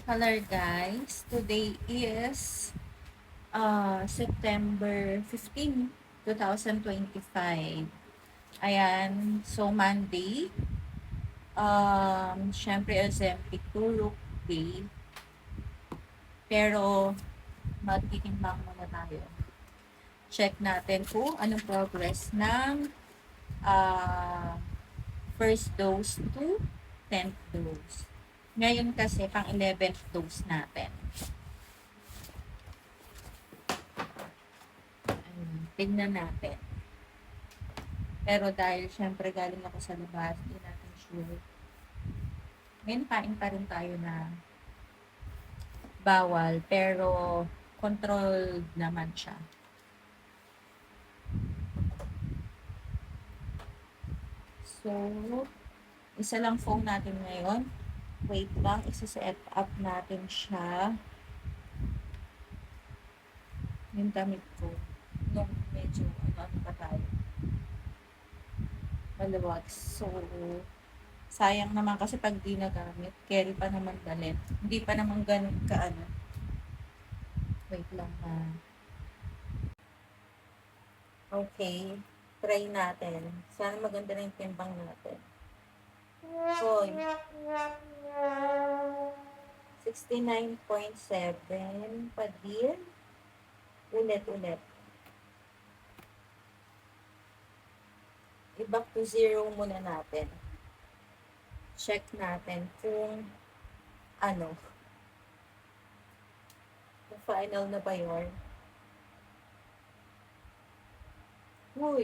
Hello guys, today is September 15, 2025. Ayan, so Monday, syempre Ozempic Turok Day, pero magtitimbang muna tayo. Check natin kung anong progress ng uh, first dose to 10th dose. Ngayon kasi pang 11th dose natin. Tignan natin. Pero dahil syempre galing ako sa labas, hindi natin sure. Ngayon kain pa rin tayo na bawal, pero controlled naman siya. So, isa lang phone natin ngayon. Wait lang, isa-set up natin siya. Yung damit ko. Nung medyo ano pa tayo. Maluwag. So, sayang naman kasi pag di nagamit, carry pa naman dalhin. Hindi pa naman ganun kaano. Wait lang ha. Okay. Try natin. Sana maganda na yung timbang natin. Hoy. 69.7 pa din. Ulit-ulit. I-back to zero muna natin. Check natin kung ano. Kung final na ba yun. Uy.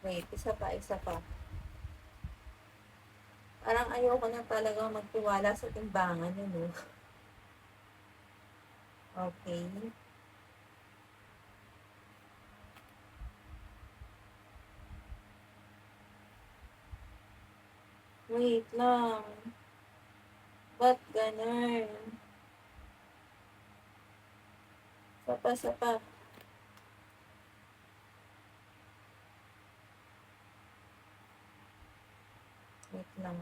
Wait, isa pa. Parang ayoko na talagang magtiwala sa timbangan yun, no? Okay. Wait lang. Ba't ganun? Sapa. Wait lang.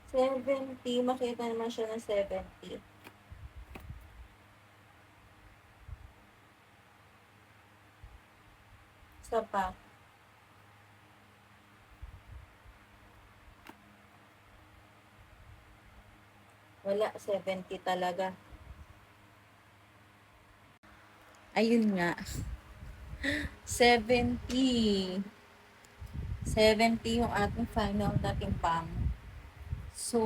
Seventy. Makita naman siya ng 70. Isa pa. Wala, 70 talaga. Ayun nga. 70. 70 yung ating final na timbang. So,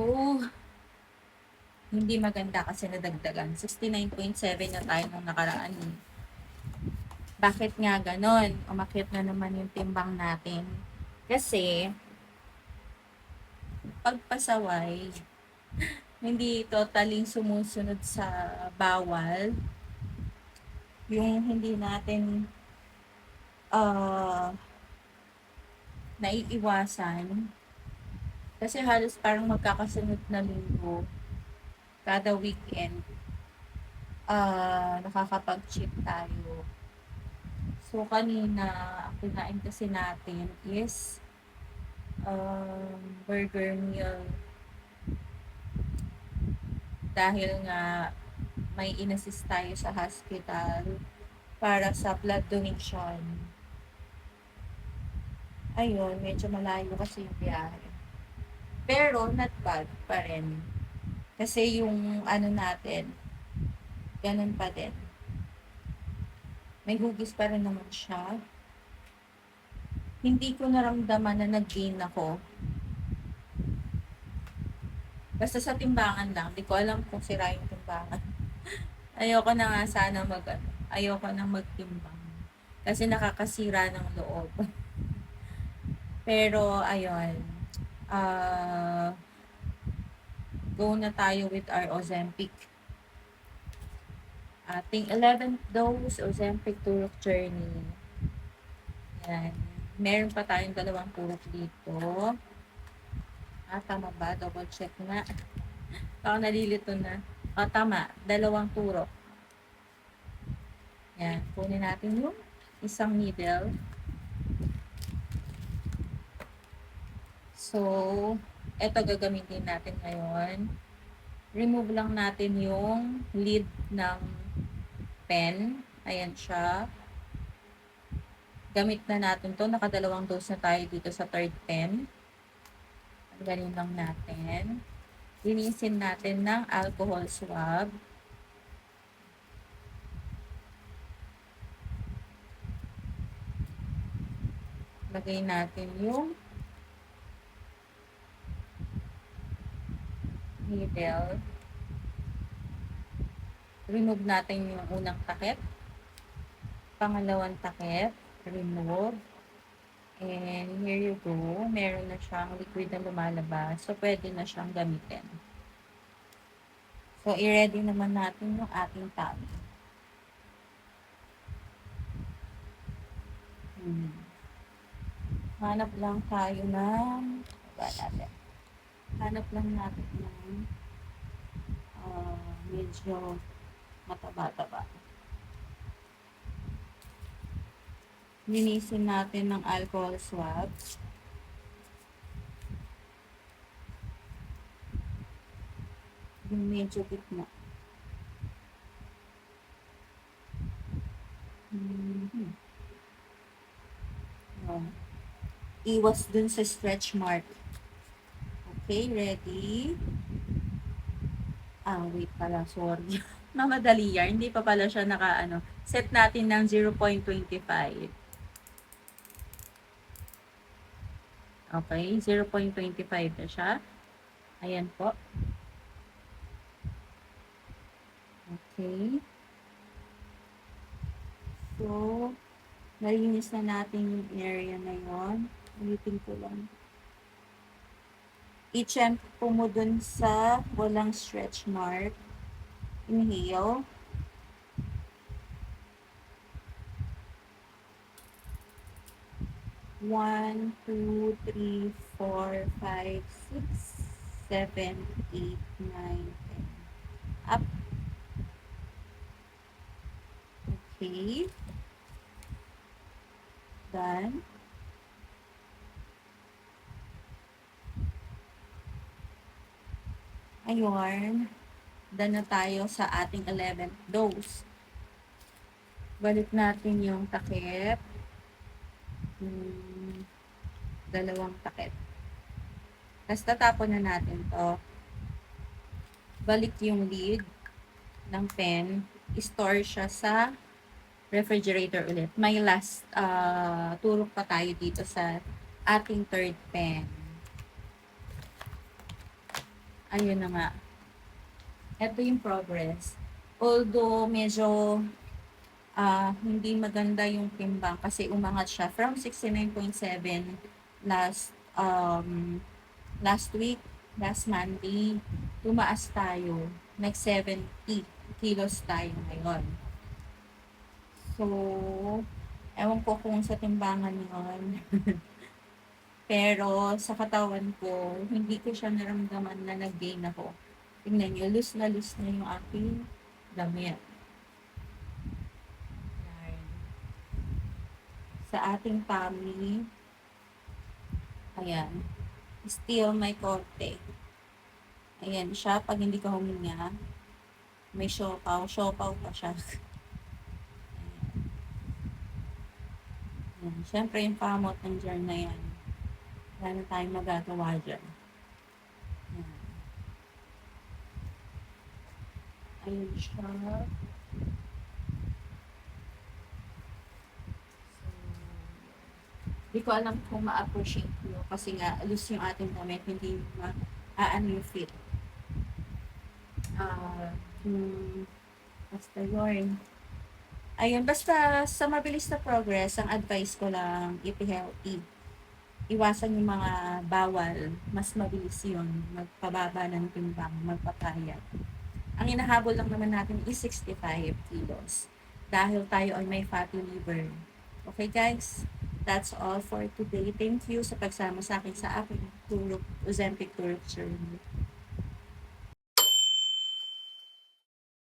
hindi maganda kasi nadagdagan. 69.7 na tayo nung nakaraan. Bakit nga ganon? Umakyat na naman yung timbang natin. Kasi, pagpasaway, hindi totaling sumusunod sa bawal. Yung hindi natin naiiwasan. Kasi halos parang magkakasunod na linggo kada weekend nakakapag-cheat tayo. So, kanina, ang kinain kasi natin is burger meal. Dahil nga may inassist tayo sa hospital para sa blood donation. Ayun, medyo malayo kasi yung biyahe. Pero, not bad pa rin. Kasi yung ano natin, ganun pa din. May hugis pa rin naman siya. Hindi ko naramdaman na nag-gain ako. Basta sa timbangan lang. Hindi ko alam kung sira yung timbangan. Ayoko na nga sana ayoko na magtimbang. Kasi nakakasira ng loob. Pero, ayun. Go na tayo with our Ozempic. Ating 11th dose, Ozempic Turok Journey. Yan. Meron pa tayong dalawang turok dito. Tama ba? Double check na. Ako nalilito na. Tama. Dalawang turok. Yan, kunin natin yung isang needle. So, eto gagamitin natin ngayon. Remove lang natin yung lid ng pen. Ayan siya. Gamit na natin to. Nakadalawang dose na tayo dito sa third pen. Tanggalin lang natin. Linisin natin ng alcohol swab. Lagay natin yung needle. Remove natin yung unang takip. Pangalawang takip. Remove. And here you go. Meron na siyang liquid na lumalabas. So, pwede na siyang gamitin. So, i-ready naman natin yung ating tablet. Hanap lang tayo ng hanap lang natin ng medyo mataba-taba. Linisin natin ng alcohol swab. Yung medyo gitna. Iwas dun sa stretch mark. Okay, ready? Wait pala, sorry. Mamadali yan. Hindi pa pala siya set natin ng 0.25. Okay, 0.25 na siya. Ayan po. Okay. So, nalinis na natin yung area na yon. Ulitin ko lang. I-champo mo dun sa walang stretch mark. Inhale. One, two, three, four, five, 6, 7, 8, 9, 10. Up. Okay. Done. Ayun. Done na tayo sa ating 11th dose. Balik natin yung takip. Dalawang takip. Tapos tatapon na natin to. Balik yung lid ng pen. I-store siya sa refrigerator ulit. May last turok pa tayo dito sa ating third pen. Ayun na nga. Ito yung progress. Although medyo hindi maganda yung timbang kasi umangat siya from 69.7 last week, last Monday, tumaas tayo. Nag 70 kilos tayo ngayon. So, ewan ko kung sa timbangan yun. Pero sa katawan ko, hindi ko siya naramdaman na nag-gain ako. Tingnan nyo, loose na yung aking damit. Sa ating tummy, ayan, still may konti. Ayan siya, pag hindi ka huminga, may siopaw pa siya. Ayan. Siyempre yung kamot ng dyan na yan. Wala na tayong magagawa dyan. Ayan. Ayun siya. Hindi ko alam kung ma-appreciate nyo kasi nga loose yung ating damit, hindi ma-ano yung fit. Basta yun. Ayun, basta sa mabilis na progress, ang advice ko lang, eat healthy. Iwasan yung mga bawal, mas mabilis yun, magpababa ng timbang, magpapayat. Ang inahabol lang naman natin is 65 kilos dahil tayo ay may fatty liver. Okay guys, that's all for today. Thank you sa pagsama sa akin sa aking Ozempic Turk journey.